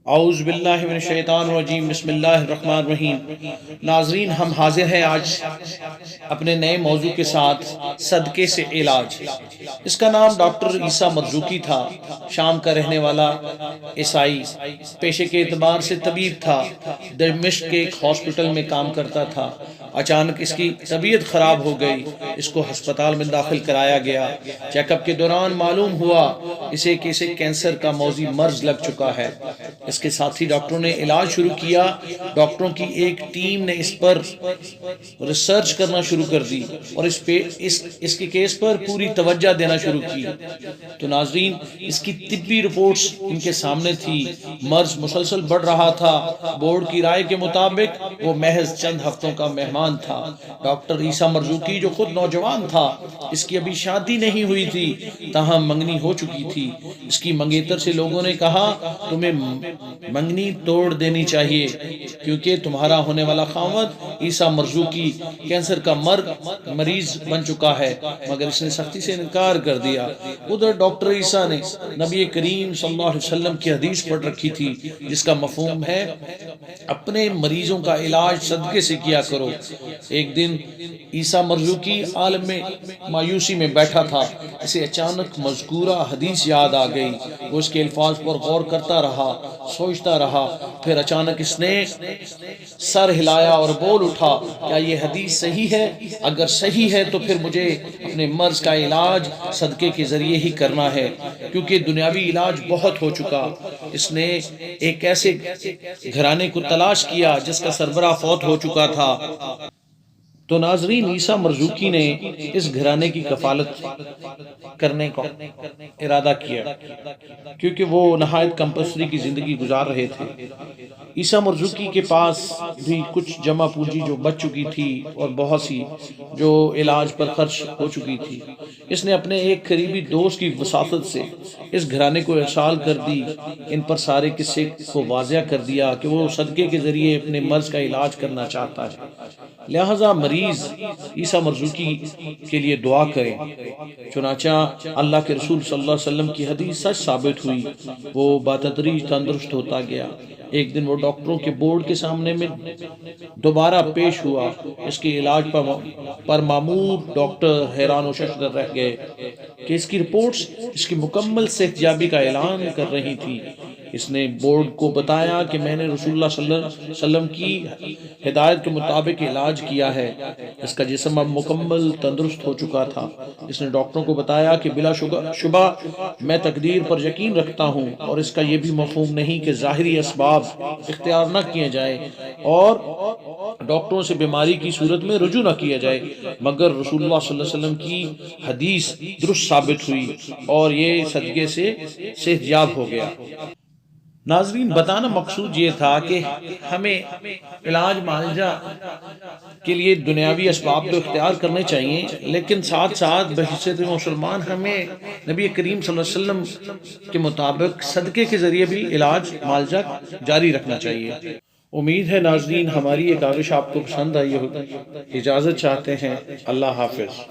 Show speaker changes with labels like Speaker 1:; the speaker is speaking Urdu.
Speaker 1: اعوذ باللہ من الشیطان الرجیم، بسم اللہ الرحمن الرحیم۔ ناظرین، ہم حاضر ہیں آج اپنے نئے موضوع کے ساتھ، صدقے سے علاج۔ اس کا نام ڈاکٹر عیسیٰ مرزوقی تھا، شام کا رہنے والا عیسائی، پیشے کے اعتبار سے طبیب تھا، دمشق کے ایک ہاسپٹل میں کام کرتا تھا۔ اچانک اس کی طبیعت خراب ہو گئی، اس کو ہسپتال میں داخل کرایا گیا۔ چیک اپ کے دوران معلوم ہوا اسے کینسر کا موذی مرض لگ چکا ہے۔ اس کے ساتھی ڈاکٹروں نے علاج شروع کیا۔ ڈاکٹروں کی ایک ٹیم نے اس پر ریسرچ کرنا شروع کر دی اور اس کے کیس پر پوری توجہ دینا شروع کی۔ تو ناظرین، اس کی طبی رپورٹس ان کے سامنے تھی، مرض مسلسل بڑھ رہا تھا۔ بورڈ کی رائے کے مطابق وہ محض چند ہفتوں کا مہمان تھا۔ ڈاکٹر عیسیٰ مرزوقی جو خود نوجوان تھا، اس کی ابھی شادی نہیں ہوئی تھی، تاہم منگنی ہو چکی تھی۔ اس کی منگیتر سے لوگوں نے کہا، تمہیں منگنی توڑ دینی چاہیے، کیونکہ تمہارا ہونے والا خاوند عیسیٰ مرزوقی کینسر کا مریض بن چکا ہے، مگر اس نے سختی سے انکار کر دیا۔ ادھر ڈاکٹر عیسیٰ نے نبی کریم صلی اللہ علیہ وسلم کی حدیث پڑھ رکھی تھی، جس کا مفہوم ہے اپنے مریضوں کا علاج صدقے سے کیا کرو۔ ایک دن عیسیٰ مرزوقی عالم میں مایوسی میں بیٹھا تھا، اسے اچانک مذکورہ حدیث یاد آ گئی۔ وہ اس کے الفاظ پر غور کرتا رہا، سوچتا رہا، پھر اچانک اس نے سر ہلایا اور بول اٹھا، کیا یہ حدیث صحیح ہے؟ اگر صحیح ہے تو پھر مجھے اپنے مرض کا علاج صدقے کے ذریعے ہی کرنا ہے، کیونکہ دنیاوی علاج بہت ہو چکا۔ اس نے ایک ایسے گھرانے کو تلاش کیا جس کا سربراہ فوت ہو چکا تھا۔ تو ناظرین، عیسیٰ مرزوقی نے اس گھرانے کی کفالت کرنے کا ارادہ کیا، کیونکہ وہ نہایت کمپلسری کی زندگی گزار رہے تھے۔ عیسیٰ مرزوقی کے پاس بھی کچھ جمع پونجی جو بچ چکی تھی اور بہت سی جو علاج پر خرچ ہو چکی تھی۔ اس نے اپنے ایک قریبی دوست کی وساطت سے اس گھرانے کو ارسال کر دی، ان پر سارے قصے کو واضح کر دیا کہ وہ صدقے کے ذریعے اپنے مرض کا علاج کرنا چاہتا ہے، لہذا مریض عیسیٰ مرزوقی کے لیے دعا کریں۔ چنانچہ اللہ کے رسول صلی اللہ علیہ وسلم کی حدیث سچ ثابت ہوئی، وہ بتدریج تندرست ہوتا گیا۔ ایک دن وہ ڈاکٹروں کے بورڈ کے سامنے میں دوبارہ پیش ہوا۔ اس کے علاج پر مامور ڈاکٹر حیران و ششدر رہ گئے کہ اس کی رپورٹس اس کی مکمل صحت یابی کا اعلان کر رہی تھی۔ اس نے بورڈ کو بتایا کہ میں نے رسول اللہ صلی اللہ علیہ وسلم کی ہدایت کے مطابق علاج کیا ہے۔ اس کا جسم اب مکمل تندرست ہو چکا تھا۔ اس نے ڈاکٹروں کو بتایا کہ بلا شبہ میں تقدیر پر یقین رکھتا ہوں، اور اس کا یہ بھی مفہوم نہیں کہ ظاہری اسباب اختیار نہ کیے جائیں اور ڈاکٹروں سے بیماری کی صورت میں رجوع نہ کیا جائے، مگر رسول اللہ صلی اللہ علیہ وسلم کی حدیث درست ثابت ہوئی اور یہ صدقے سے صحت یاب ہو گیا۔ ناظرین، بتانا مقصود یہ تھا کہ ہمیں علاج معالجہ کے لیے دنیاوی اسباب تو اختیار کرنے چاہیے، لیکن ساتھ ساتھ بحیثیت مسلمان ہمیں نبی کریم صلی اللہ علیہ وسلم کے مطابق صدقے کے ذریعے بھی علاج معالجہ جاری رکھنا چاہیے۔ امید ہے ناظرین ہماری یہ کاوش آپ کو پسند آئی ہوگی۔ اجازت چاہتے ہیں، اللہ حافظ۔